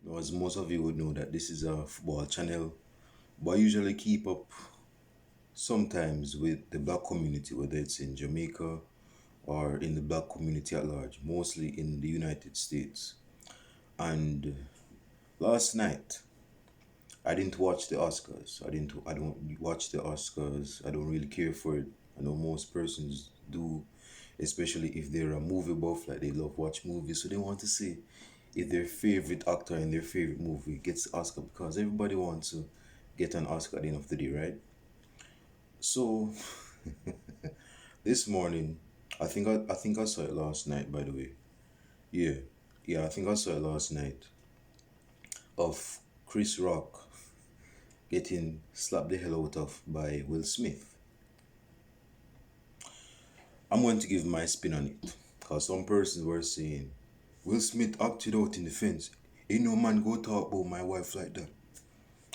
Now, as most of you would know, that this is a football channel, but I usually keep up sometimes with the black community, whether it's in Jamaica or in the black community at large, mostly in the United States. And last night, I didn't watch the Oscars. I don't watch the Oscars. I don't really care for it. I know most persons do, especially if they're a movie buff, like they love watch movies, so they want to see if their favorite actor in their favorite movie gets the Oscar because everybody wants to get an Oscar at the end of the day, right? So this morning, I think I saw it last night, by the way. Yeah. Yeah, I think I saw it last night of Chris Rock getting slapped the hell out of by Will Smith. I'm going to give my spin on it. Because some persons were saying, Will Smith acted out in the fence. Ain't no man go talk about my wife like that.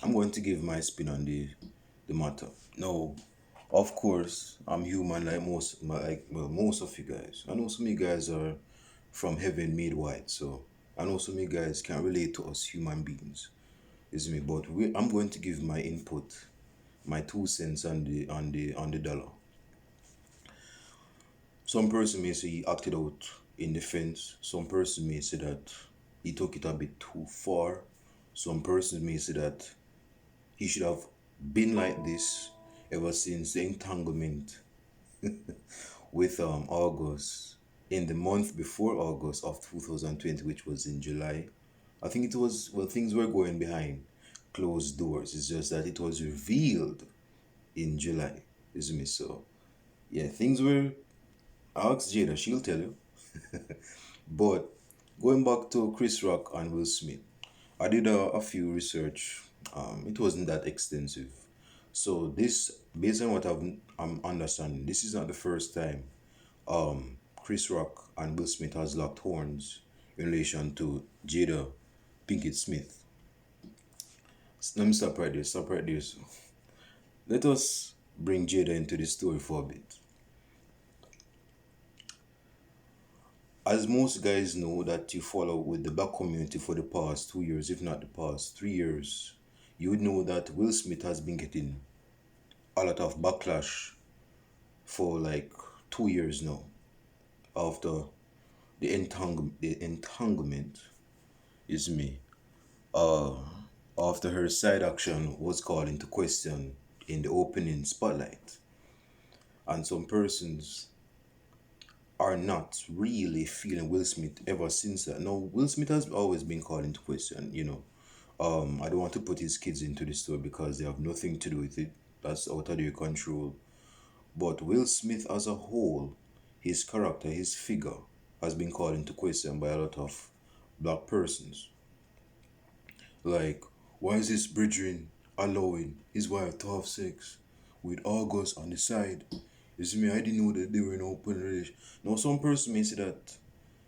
I'm going to give my spin on the matter. No, of course, I'm human like most of you guys. I know some of you guys are from heaven made white, so I know some of you guys can relate to us human beings. Is me, but I'm going to give my input, my 2 cents on the dollar. Some person may say he acted out in defense. Some person may say that he took it a bit too far. Some person may say that he should have been like this ever since the entanglement with August, in the month before August of 2020, which was in July. I think it was, well, things were going behind closed doors. It's just that it was revealed in July, isn't it? So yeah, things were. I asked Jada, she'll tell you. But going back to Chris Rock and Will Smith, I did a few research. It wasn't that extensive. So this, based on what I'm understanding, this is not the first time Chris Rock and Will Smith has locked horns in relation to Jada Pinkett Smith. Let me stop right there. Stop right there. So let us bring Jada into the story for a bit. As most guys know that you follow with the black community for the past 2 years, if not the past 3 years, you would know that Will Smith has been getting a lot of backlash for like 2 years now after the entanglement is me. Uh After her side action was called into question in the opening spotlight. And some persons are not really feeling Will Smith ever since that. No, Will Smith has always been called into question. I don't want to put his kids into the story because they have nothing to do with it. That's out of their control. But Will Smith as a whole, his character, his figure, has been called into question by a lot of black persons. Like, why is this brethren allowing his wife to have sex with August on the side? You see me, I didn't know that they were in an open relationship. Now, some person may say that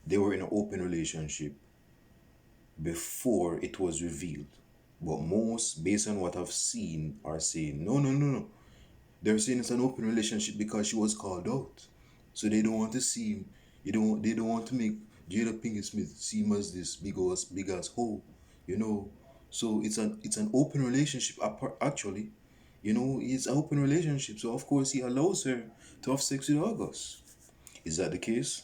they were in an open relationship before it was revealed. But most, based on what I've seen, are saying, no, no, no, no. They're saying it's an open relationship because she was called out. So they don't want to seem, they don't want to make Jada Pinkett Smith seem as this big ass hoe, you know. So it's an open relationship actually. It's an open relationship. So of course he allows her to have sex with August. Is that the case?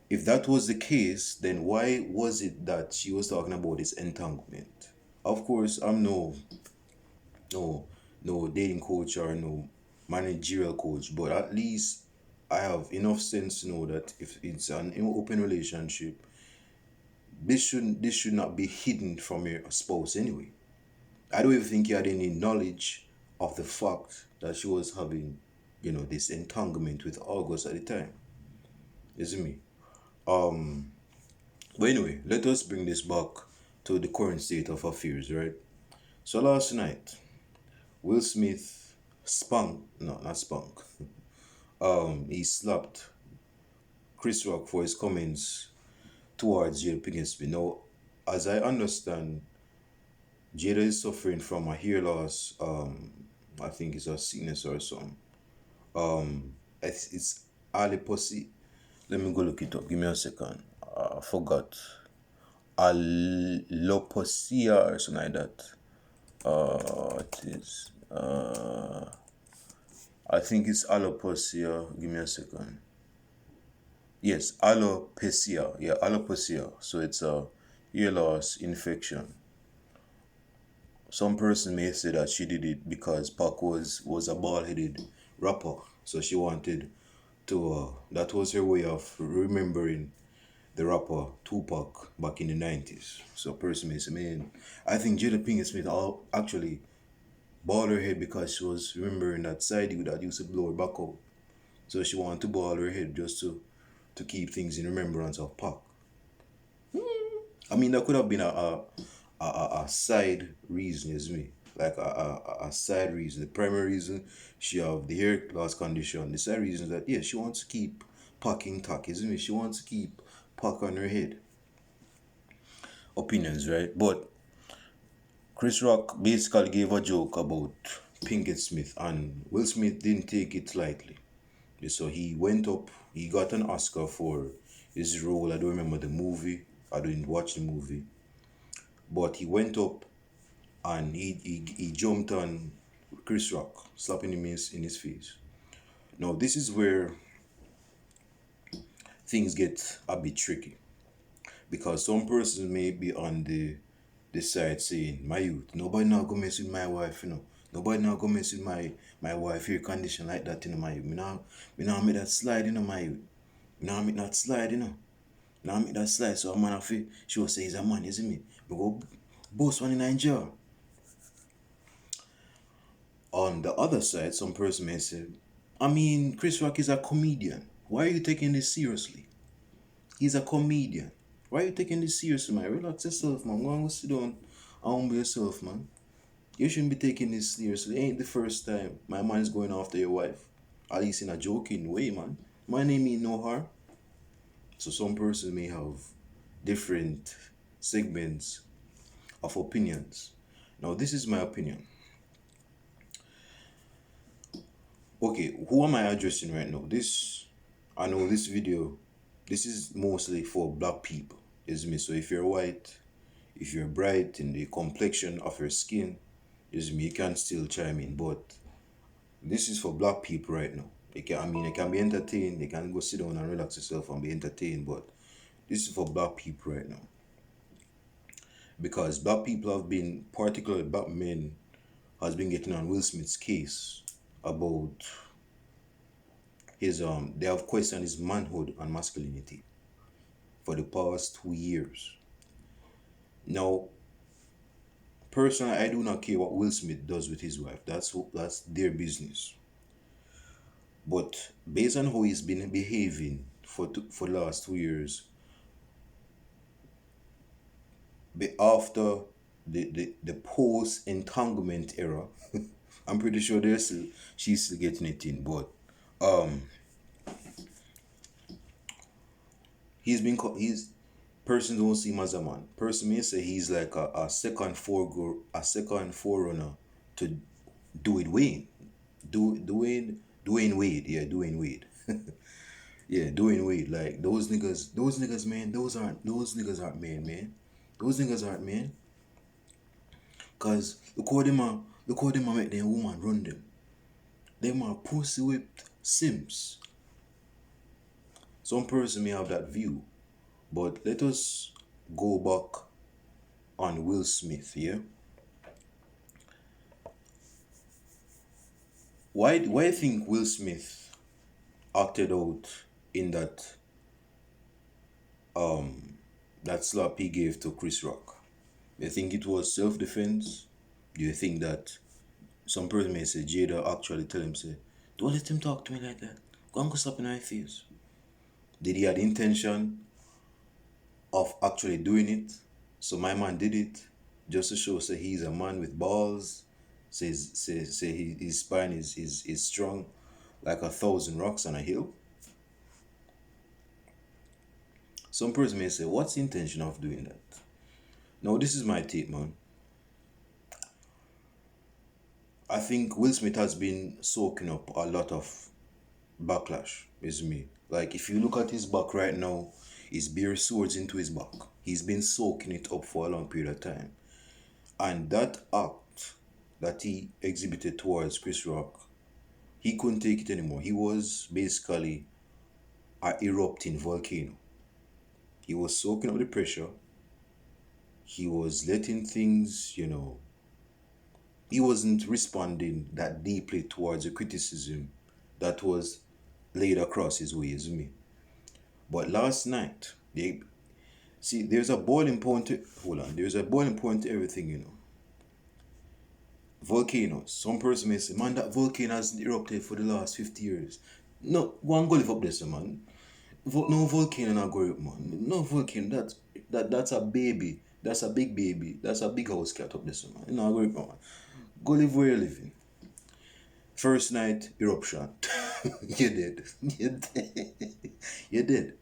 If that was the case, then why was it that she was talking about this entanglement? Of course, I'm no no dating coach or no managerial coach, but at least I have enough sense to know that if it's an open relationship, this should not be hidden from your spouse anyway. I don't even think he had any knowledge of the fact that she was having, this entanglement with August at the time. Isn't me? Um but anyway, let us bring this back to the current state of affairs, right? So last night, Will Smith spunk, no, not spunk. He slapped Chris Rock for his comments towards Jada Pinkett Smith. Now, as I understand, Jada is suffering from a hair loss. I think it's a sickness or something. It's aliposi. Let me go look it up. Give me a second. I forgot. alopecia or something like that. It is. I think it's alopecia. Give me a second. Yes, alopecia. Yeah, alopecia. So it's a ear loss infection. Some person may say that she did it because Pac was a bald-headed rapper, so she wanted to. That was her way of remembering the rapper Tupac back in the 90s. So a person may say, man, I think Jada Pinkett Smith actually bald her head because she was remembering that side that used to blow her back out. So she wanted to bald her head just to keep things in remembrance of Pac. I mean, that could have been a side reason, is me. Like a side reason. The primary reason, she have the hair loss condition. The side reason is that, yeah, she wants to keep packing tack, isn't me? She wants to keep pack on her head. Opinions, right? But Chris Rock basically gave a joke about Pinkett Smith, and Will Smith didn't take it lightly. So he went up, he got an Oscar for his role. I don't remember the movie, I didn't watch the movie. But he went up and he jumped on Chris Rock, slapping him in his face. Now, this is where things get a bit tricky because some persons may be on the side saying, my youth, nobody now go mess with my wife, you know. Nobody now go mess with my wife here condition like that, you know, my youth. Me now make that slide, you know, my youth. Me now make that slide, you know. Now make that slide so a man of it, she will say he's a man, you see me? We go boast one in Nigeria. On the other side, some person may say, I mean, Chris Rock is a comedian. Why are you taking this seriously? He's a comedian. Why are you taking this seriously, man? Relax yourself, man. Go and sit down and humble yourself, man. You shouldn't be taking this seriously. It ain't the first time my man is going after your wife. At least in a joking way, man. My name mean no harm. So some person may have different segments of opinions. Now, this is my opinion. Okay, who am I addressing right now? I know this video, this is mostly for black people, is me. So if you're white, if you're bright in the complexion of your skin, is me, you can still chime in. But this is for black people right now. They can be entertained, they can go sit down and relax yourself and be entertained, but this is for black people right now. Because black people have been, particularly black men, has been getting on Will Smith's case about they have questioned his manhood and masculinity for the past 2 years. Now, personally, I do not care what Will Smith does with his wife. That's their business. But based on how he's been behaving for the last 2 years, after the post entanglement era, I'm pretty sure she's still getting it in, but um he's person don't see him as a man. Person may say he's like a second forerunner to Dwayne. Dwayne Wade, yeah, Dwayne Wade. Yeah, Dwayne Wade. Like those niggas, man, those niggas aren't men, man. Those niggas aren't men. Cause look how them a make them woman run them. Them are pussy whipped simps. Some person may have that view, but let us go back on Will Smith, yeah? Why I think Will Smith acted out in that slap he gave to Chris Rock? Do you think it was self-defense? Do you think that some person may say Jada actually tell him, say, don't let him talk to me like that. Go and go slap in my face. Did he have the intention of actually doing it? So my man did it just to show say he's a man with balls. His spine is strong like 1,000 rocks on a hill. Some person may say, what's the intention of doing that? Now this is my take, man. I think Will Smith has been soaking up a lot of backlash, is me. Like if you look at his back right now, he's bare swords into his back. He's been soaking it up for a long period of time. And that act that he exhibited towards Chris Rock, he couldn't take it anymore. He was basically an erupting volcano. He was soaking up the pressure. He was letting things, he wasn't responding that deeply towards the criticism that was laid across his way, isn't me? But last night, there's a boiling point to, hold on, there's a boiling point to everything. Volcanoes. Some person may say, man, that volcano hasn't erupted for the last 50 years. No, go and go live up there, man. No volcano not go up, man. No volcano. That's a baby. That's a big baby. That's a big house cat up there, man. No, go up, man. Go live where you're living. First night eruption. You did. You did. You did.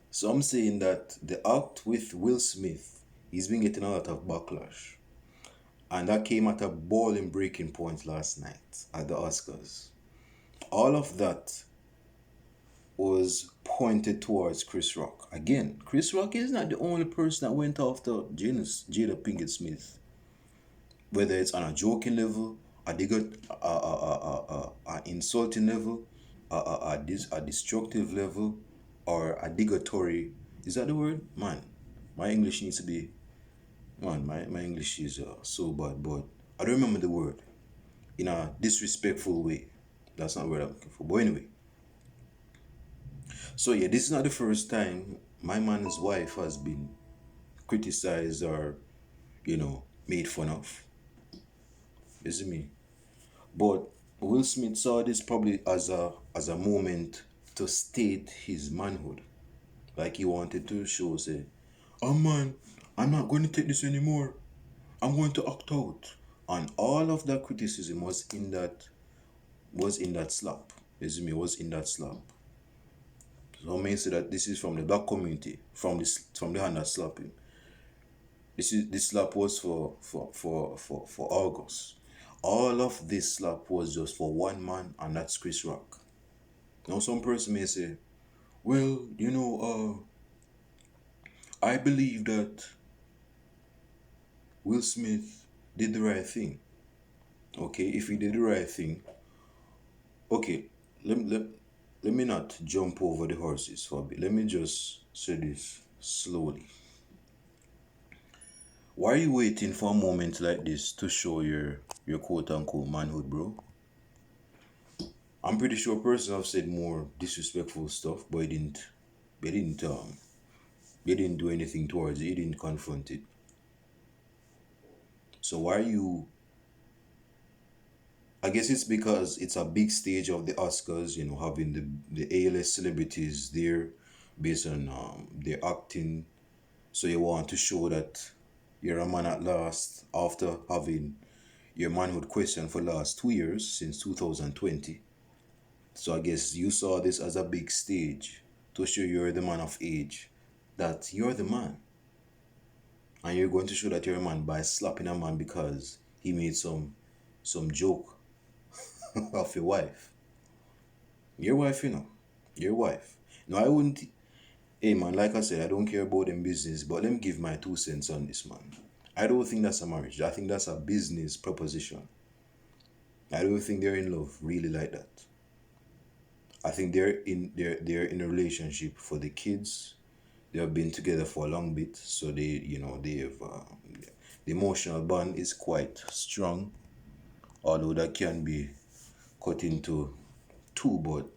So I'm saying that the act with Will Smith, he's been getting a lot of backlash. And that came at a boiling breaking point last night at the Oscars. All of that was pointed towards Chris Rock. Again, Chris Rock is not the only person that went after Jada Pinkett Smith. Whether it's on a joking level, a insulting level, a destructive level, or a digatory. Is that the word? Man, my English needs to be. Man, my English is so bad, but I don't remember the word. In a disrespectful way. That's not what I'm looking for. But anyway. So yeah, this is not the first time my man's wife has been criticized or, made fun of. Isn't me? But Will Smith saw this probably as a moment to state his manhood. Like he wanted to show, say, oh man, I'm not going to take this anymore. I'm going to act out. And all of that criticism was in that slap. Isn't me? Was in that slap. So I may say that this is from the black community, from the hand that slapped him. This slap was for August. All of this slap was just for one man, and that's Chris Rock. Now some person may say, well, I believe that Will Smith did the right thing. Okay, if he did the right thing, okay, let me not jump over the horses for a bit. Let me just say this slowly. Why are you waiting for a moment like this to show your quote unquote manhood, bro? I'm pretty sure person have said more disrespectful stuff, but he didn't do anything towards it. He didn't confront it. So why are you? I guess it's because it's a big stage of the Oscars, having the A-list celebrities there based on their acting. So you want to show that you're a man at last after having your manhood questioned for the last 2 years since 2020. So I guess you saw this as a big stage to show you're the man of age, that you're the man. And you're going to show that you're a man by slapping a man because he made some joke of your wife. Your wife, Your wife. No, I wouldn't. Hey man, like I said, I don't care about them business, but let me give my 2 cents on this, man. I don't think that's a marriage. I think that's a business proposition. I don't think they're in love really like that. I think they're in a relationship for the kids. They have been together for a long bit, so they've the emotional bond is quite strong, although that can be cut into two. But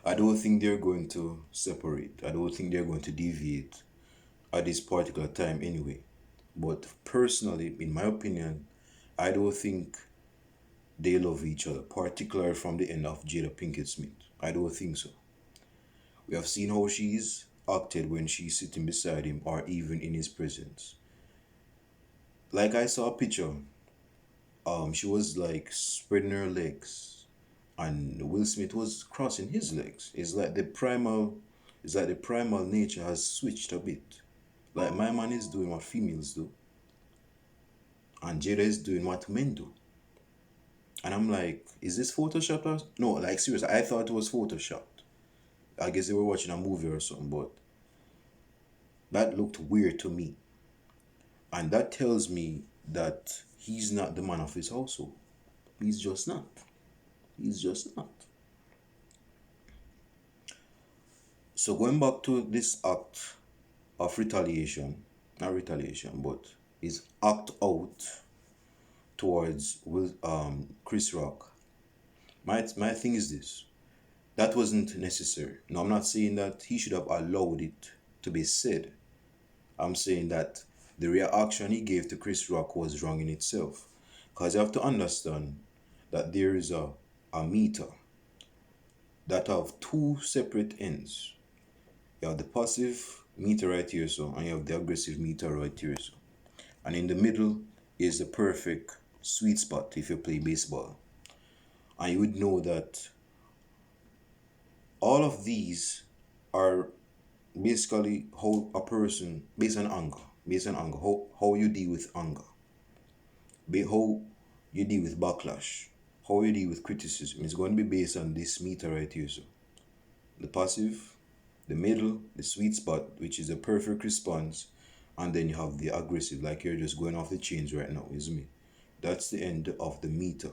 I don't think they're going to separate. I don't think they're going to deviate at this particular time anyway. But personally, in my opinion, I don't think they love each other, particularly from the end of Jada Pinkett Smith. I don't think so. We have seen how she's acted when she's sitting beside him or even in his presence. Like I saw a picture, she was like spreading her legs and Will Smith was crossing his legs. It's like the primal nature has switched a bit. Like my man is doing what females do, and Jada is doing what men do. And I'm like, is this photoshopped or no? Like seriously, I thought it was photoshopped. I guess they were watching a movie or something, but That looked weird to me. And that tells me that he's not the man of his household. He's just not. He's just not. So going back to this act of retaliation, not retaliation, but his act out towards Chris Rock. My thing is this. That wasn't necessary. No, I'm not saying that he should have allowed it to be said. I'm saying that the reaction he gave to Chris Rock was wrong in itself. Because you have to understand that there is a meter that have two separate ends. You have the passive meter right here, so, and you have the aggressive meter right here, so. And in the middle is the perfect sweet spot if you play baseball. And you would know that all of these are basically how a person, based on anger, how you deal with anger, how you deal with backlash, how you deal with criticism is going to be based on this meter right here. So the passive, the middle, the sweet spot, which is a perfect response, and then you have the aggressive, like you're just going off the chains right now, isn't me? That's the end of the meter.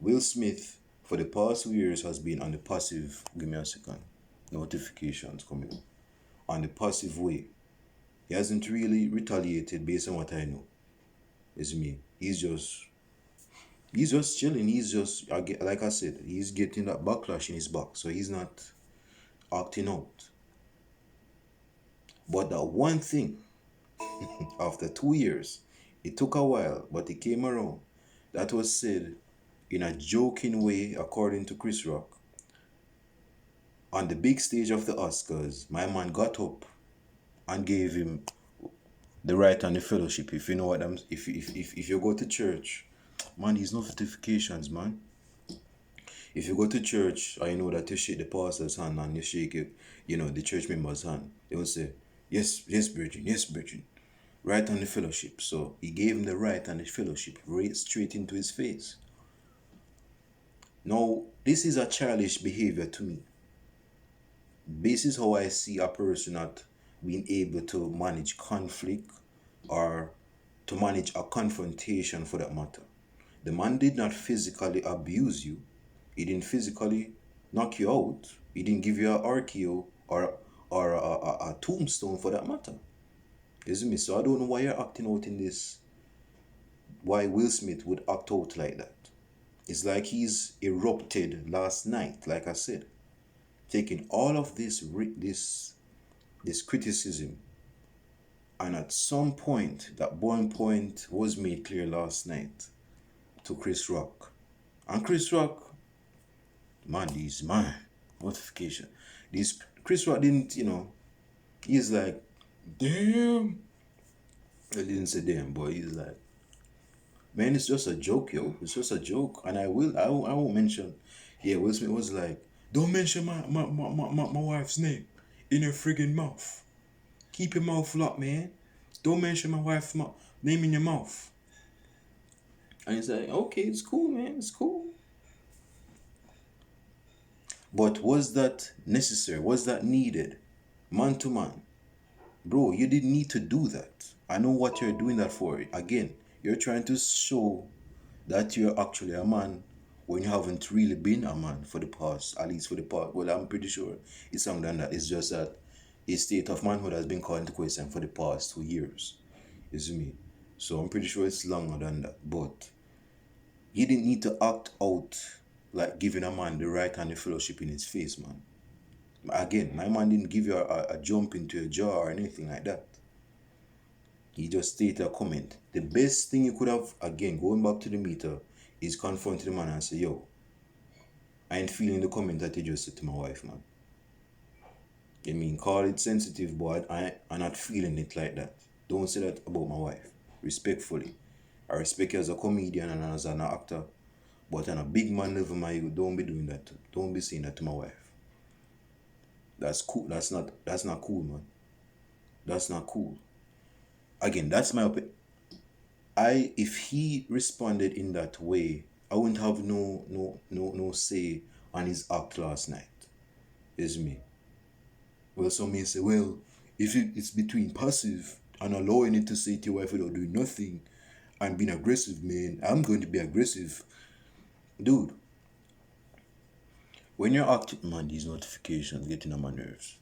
Will Smith, for the past 2 years, has been on the passive. Give me a second. Notifications coming on the passive way. He hasn't really retaliated based on what I know. It's me. He's just chilling. He's just, like I said, he's getting that backlash in his back, so he's not acting out. But that one thing, after 2 years, it took a while, but it came around. That was said in a joking way, according to Chris Rock. On the big stage of the Oscars, my man got up and gave him the right and the fellowship. If you know what I'm, if you go to church, man, these notifications, man. If you go to church, I know that you shake the pastor's hand and you shake it, the church member's hand. They will say, yes, yes, Virgin, yes, Virgin. Right on the fellowship. So he gave him the right and the fellowship right straight into his face. Now, this is a childish behavior to me. This is how I see a person not being able to manage conflict or to manage a confrontation for that matter. The man did not physically abuse you. He didn't physically knock you out. He didn't give you an RKO or a tombstone for that matter. Isn't me? So I don't know why you're acting out in this. Why Will Smith would act out like that. It's like he's erupted last night, like I said. Taking all of this criticism, and at some point, that boiling point was made clear last night to Chris Rock. And Chris Rock, man, notification. Chris Rock didn't, he's like, damn. I didn't say damn, but he's like, man, it's just a joke, yo. It's just a joke. And I won't mention. Yeah, Will Smith was like, don't mention my wife's name in your friggin' mouth. Keep your mouth locked, man. Don't mention my wife's name in your mouth. And he's like, okay, it's cool, man. It's cool. But was that necessary? Was that needed? Man to man. Bro, you didn't need to do that. I know what you're doing that for. Again, you're trying to show that you're actually a man when you haven't really been a man for the past, at least for the past. Well, I'm pretty sure it's longer than that. It's just that his state of manhood has been called into question for the past 2 years. Is me. So I'm pretty sure it's longer than that. But he didn't need to act out like giving a man the right and the fellowship in his face, man. Again, my man didn't give you a jump into your jaw or anything like that. He just stated a comment. The best thing you could have, again, going back to the meter, is confront the man and say, yo, I ain't feeling the comment that you just said to my wife, man. I mean, call it sensitive, but I'm not feeling it like that. Don't say that about my wife. Respectfully. I respect you as a comedian and as an actor. But on a big man level, don't be doing that. Don't be saying that to my wife. That's cool. That's not cool, man. That's not cool. Again, that's my opinion. If he responded in that way, I wouldn't have no say on his act last night. Is me. Well, some may say, well, If it's between passive and allowing it to say to your wife without doing nothing and being aggressive, man, I'm going to be aggressive. Dude, when you're acting, man, these notifications getting on my nerves.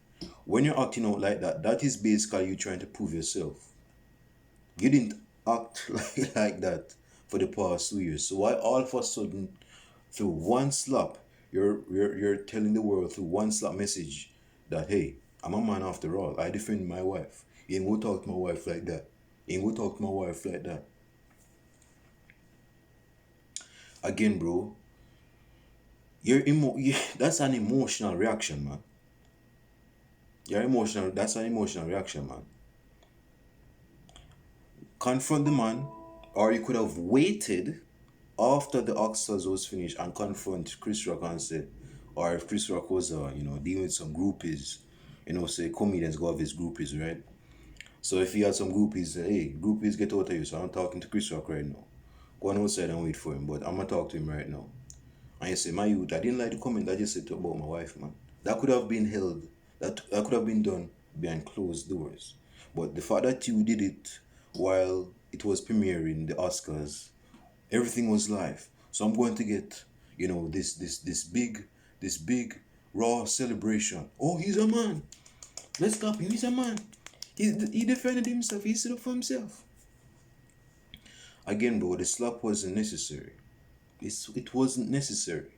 When you're acting out like that, that is basically you trying to prove yourself. You didn't act like that for the past 2 years. So why all of a sudden, through one slap, you're telling the world through one slap message that hey, I'm a man after all. I defend my wife. You ain't go talk to my wife like that. You ain't go talk to my wife like that. Again, bro, that's an emotional reaction, man. That's an emotional reaction, man. Confront the man, or you could have waited after the Oxstars was finished and confront Chris Rock and say, or if Chris Rock was, dealing with some groupies, say comedians go have his groupies, right? So if he had some groupies, hey, groupies get out of you. So I'm talking to Chris Rock right now. Go on outside and wait for him, but I'm gonna talk to him right now. And you say, my youth, I didn't like the comment I just said about my wife, man. That could have been held. That could have been done behind closed doors. But the fact that you did it while it was premiering the Oscars, everything was live. So I'm going to get, this big raw celebration. Oh, he's a man. Let's stop him. He's a man. He defended himself. He stood up for himself. Again, bro, the slap wasn't necessary. It wasn't necessary.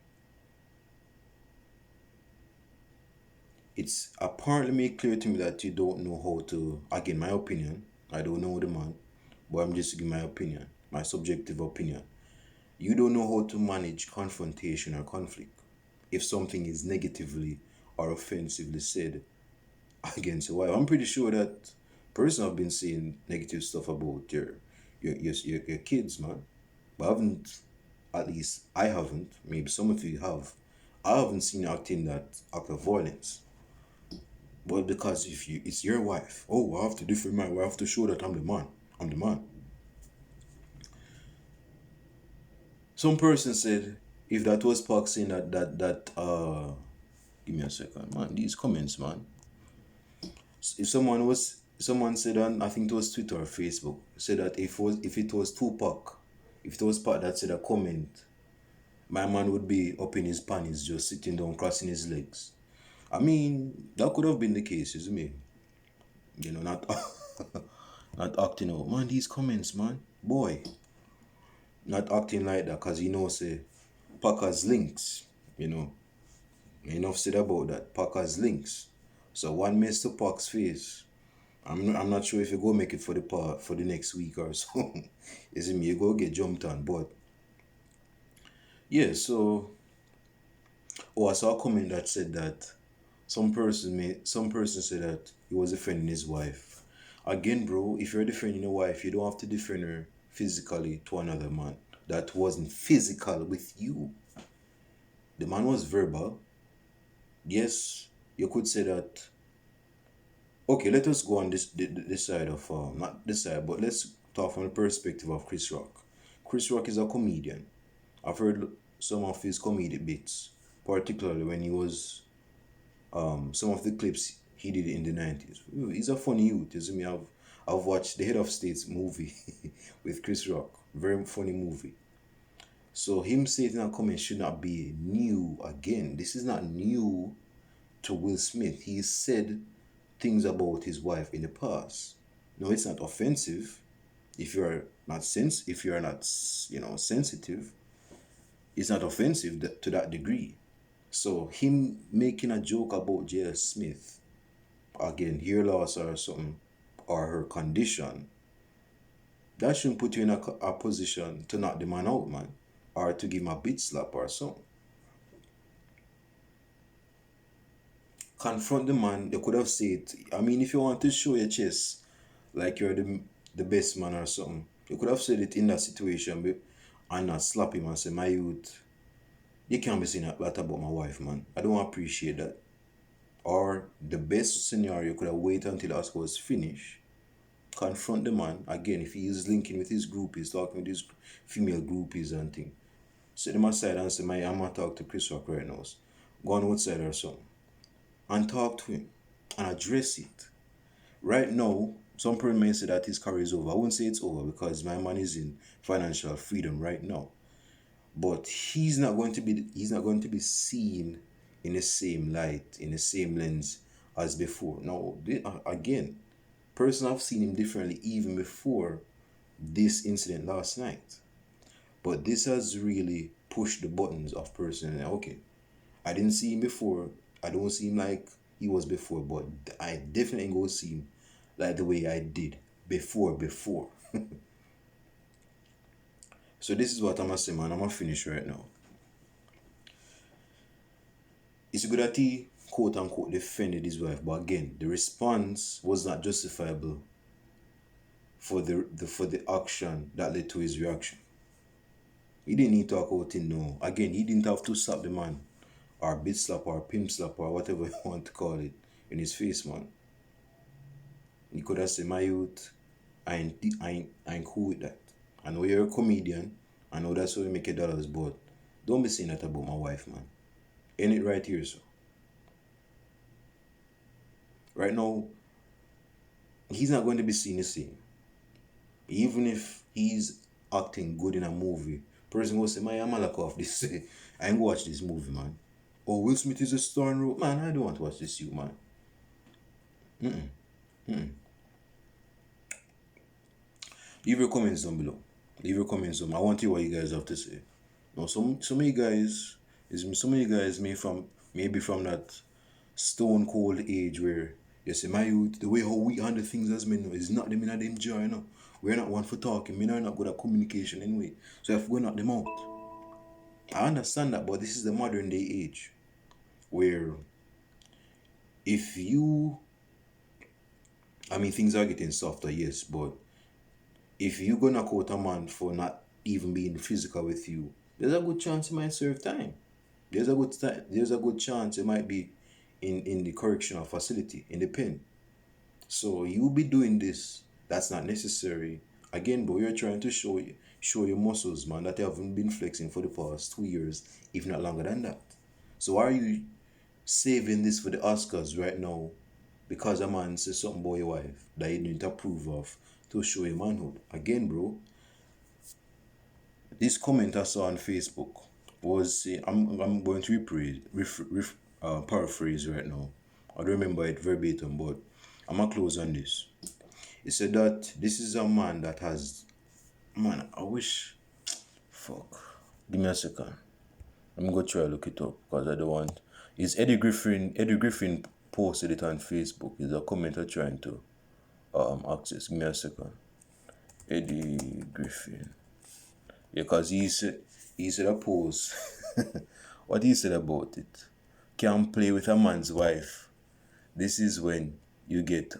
It's apparently made clear to me that you don't know how to, again, my opinion, I don't know the man, but I'm just giving my opinion, my subjective opinion. You don't know how to manage confrontation or conflict. If something is negatively or offensively said against a wife, I'm pretty sure that person have been saying negative stuff about your kids, man. But I haven't, at least I haven't, maybe some of you have. I haven't seen you acting that act of violence. But because if it's your wife, oh, I have to defend my wife, I have to show that I'm the man. I'm the man. Some person said if that was Park saying that give me a second, man. These comments, man. If someone said on, I think it was Twitter or Facebook, said that if it was Tupac, if it was Park that said a comment, my man would be up in his panties just sitting down crossing his legs. I mean, that could have been the case, isn't it? Not not acting out. Man, these comments, man. Boy. Not acting like that, cause say Packers links, Enough said about that. Packers links. So one miss to Pack's face. I'm not sure if you go make it for the next week or so. Is it me? You go get jumped on, but yeah. So I saw a comment that said that some person said that he was defending his wife. Again, bro, if you're defending your wife, you don't have to defend her physically to another man that wasn't physical with you. The man was verbal. Yes, you could say that. Okay, let us go on this side of not this side, but let's talk from the perspective of Chris Rock. Chris Rock is a comedian. I've heard some of his comedic bits, particularly when he was some of the clips he did in the 90s. He's a funny youth, isn't me? I've watched the Head of State's movie with Chris Rock. Very funny movie. So him saying a comment should not be new again. This is not new to Will Smith. He said things about his wife in the past. No, it's not offensive. If you're not sensitive, it's not offensive to that degree. So him making a joke about Jada Smith, again, hair loss or something, or her condition, that shouldn't put you in a position to knock the man out, man, or to give him a bit slap or something. Confront the man. They could have said, I mean, if you want to show your chest like you're the best man or something, you could have said it in that situation and not slap him and say, my youth, you can't be saying that about my wife, man. I don't appreciate that. Or the best scenario could have waited until the Oscar was finished. Confront the man again if he is linking with his groupies, talking with his female groupies and thing. Set them aside and say, I'm gonna talk to Chris Rock right now. Go on outside or something. And talk to him. And address it. Right now, some people may say that his career is over. I wouldn't say it's over because my man is in financial freedom right now. But he's not going to be seen in the same light, in the same lens as before. Now, again, person I've seen him differently even before this incident last night. But this has really pushed the buttons of person. Okay, I didn't see him before. I don't see him like he was before, but I definitely go see him like the way I did before. So this is what I'm gonna say, man. I'm gonna finish right now. It's good that he quote unquote defended his wife, but again, the response was not justifiable for the action that led to his reaction. He didn't need to talk out in no. Again, he didn't have to slap the man or bitch slap or pimp slap or whatever you want to call it in his face, man. He could have said, my youth, I ain't cool with that. I know you're a comedian. I know that's how you make your dollars, but don't be saying that about my wife, man. Ain't it right here, so? Right now, he's not going to be seen the same. Even if he's acting good in a movie, person will say, man, I'm gonna lock off this. I ain't gonna watch this movie, man. Oh, Will Smith is a star in role. Man, I don't want to watch this, you, man. Leave your comments down below. Leave your comments down. I want to hear what you guys have to say. Now, some of you guys maybe from that stone cold age where you say, my youth, the way how we handle things as men is not them in them jar, you know. We're not one for talking. Men are not good at communication anyway. So if we knock them out. I understand that, but this is the modern day age where if you things are getting softer, yes, but if you gonna quote a man for not even being physical with you, there's a good chance he might serve time. There's a good chance it might be in the correctional facility, in the pen. So you be doing this. That's not necessary. Again, bro, you're trying to show your muscles, man, that you haven't been flexing for the past 2 years, if not longer than that. So why are you saving this for the Oscars right now? Because a man says something about your wife that you didn't approve of to show your manhood. Again, bro, this comment I saw on Facebook was I'm going to paraphrase right now. I don't remember it verbatim, but I'm gonna close on this. It said that this is a man that has, man, I wish, fuck. Give me a second. I'm gonna try to look it up because I don't want. It's Eddie Griffin. Eddie Griffin posted it on Facebook. Is a commenter trying to access. Give me a second. Eddie Griffin. Yeah, because he said a post. What he said about it. Can't play with a man's wife. This is when you get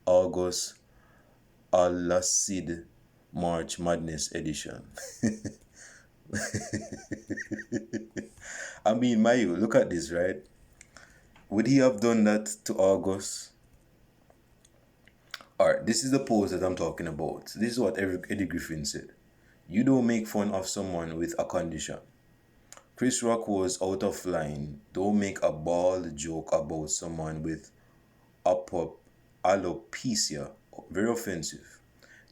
August Al-Lacid March Madness edition. I mean, Mayu, look at this, right? Would he have done that to August? Alright, this is the pose that I'm talking about. This is what Eddie Griffin said. You don't make fun of someone with a condition. Chris Rock was out of line. Don't make a bald joke about someone with alopecia. Very offensive.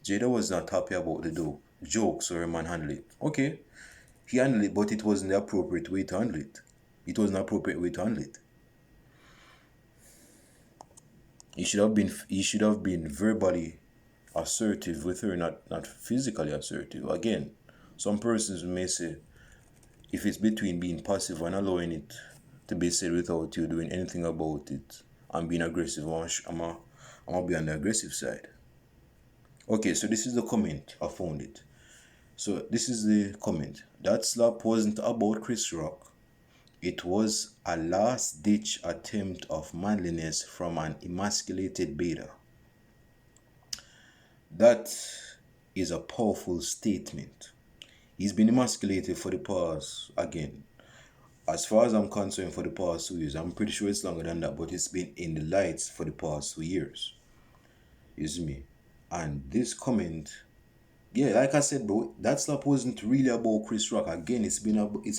Jada was not happy about the joke, so her man handled it. Okay, he handled it, but it wasn't the appropriate way to handle it. It was an appropriate way to handle it. He should have been verbally assertive with her, not physically assertive. Again, some persons may say if it's between being passive and allowing it to be said without you doing anything about it and being aggressive, I'm gonna be on the aggressive side. Okay, so this is the comment. I found it. So this is the comment. That slap wasn't about Chris Rock. It was a last-ditch attempt of manliness from an emasculated beta. That is a powerful statement. He's been emasculated for the past, again, as far as I'm concerned, for the past 2 years. I'm pretty sure it's longer than that, but it's been in the lights for the past 2 years. You see me? And this comment, yeah, like I said, bro, that slap wasn't really about Chris Rock. Again, it's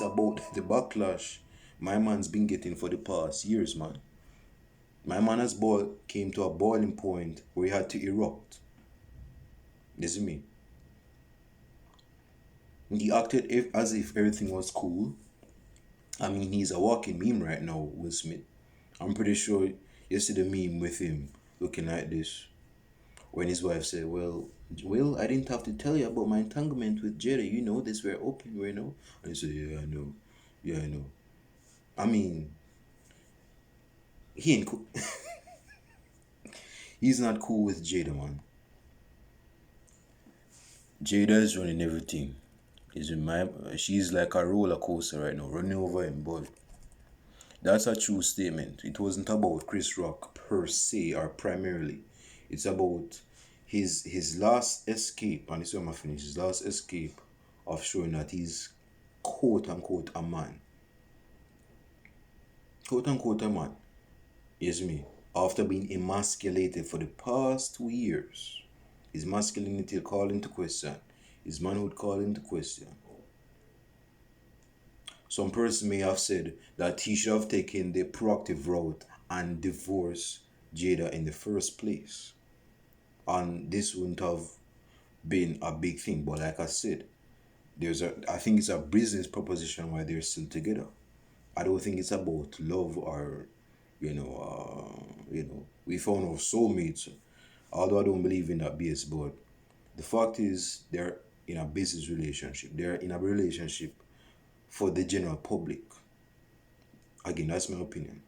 about the backlash my man's been getting for the past years, man. My manners ball came to a boiling point where he had to erupt. This is me. He acted as if everything was cool. I mean, he's a walking meme right now, Will Smith. I'm pretty sure you see the meme with him looking like this when his wife said, "Well, Will, I didn't have to tell you about my entanglement with Jada. You know this. We're open, we know." And he said, "Yeah, I know. Yeah, I know." I mean, he ain't cool. He's not cool with Jada, man. Jada is running everything. Is in my she's like a roller coaster right now, running over him, but that's a true statement. It wasn't about Chris Rock per se or primarily. It's about his last escape, and this is where I'm finish. His last escape of showing that he's quote unquote a man. Quote unquote a man. Yes me. After being emasculated for the past 2 years. His masculinity called into question. His manhood called into question. Some person may have said that he should have taken the proactive route and divorced Jada in the first place. And this wouldn't have been a big thing. But like I said, I think it's a business proposition why they're still together. I don't think it's about love or we found our soulmates. Although I don't believe in that BS, but the fact is they're in a business relationship. They're in a relationship for the general public. Again, that's my opinion.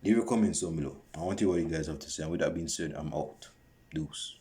Leave your comments down below. I want to hear what you guys have to say. And with that being said, I'm out. Deuce.